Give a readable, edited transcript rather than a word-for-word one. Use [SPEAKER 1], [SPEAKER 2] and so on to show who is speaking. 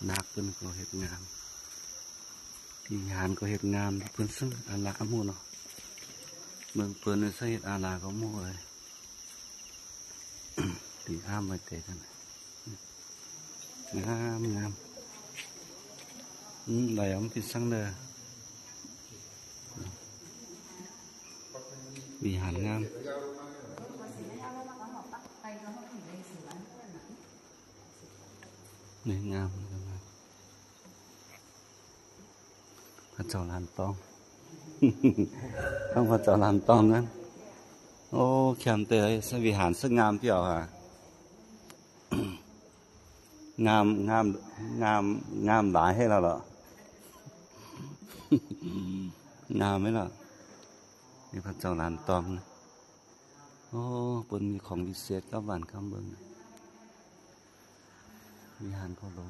[SPEAKER 1] นักเป็นก็เห็ดงามที่หานก็เห็ดงามเพิ่นซึ่งอาลาหมู่เนาะเมืองเปิ้นในใส่เห็ดอาลาก็หมู่เลยตีอ้ามไปเตะกันงามงามไหลออกติดสังเด้อวิหารงามนี่งามพระเจ้าลานตอง ต้องพระเจ้าลานตองนั้นโอ้แคมเตยสวิหารสงามเปี่ยวค่ะ งามงามงามงามหลายให้เราเหรอ งามไหมล่ะนี่พระเจ้าลานตองนะโอ้บนมีของวิเศษกับหวานคำเบิ้งวิหารเขาลง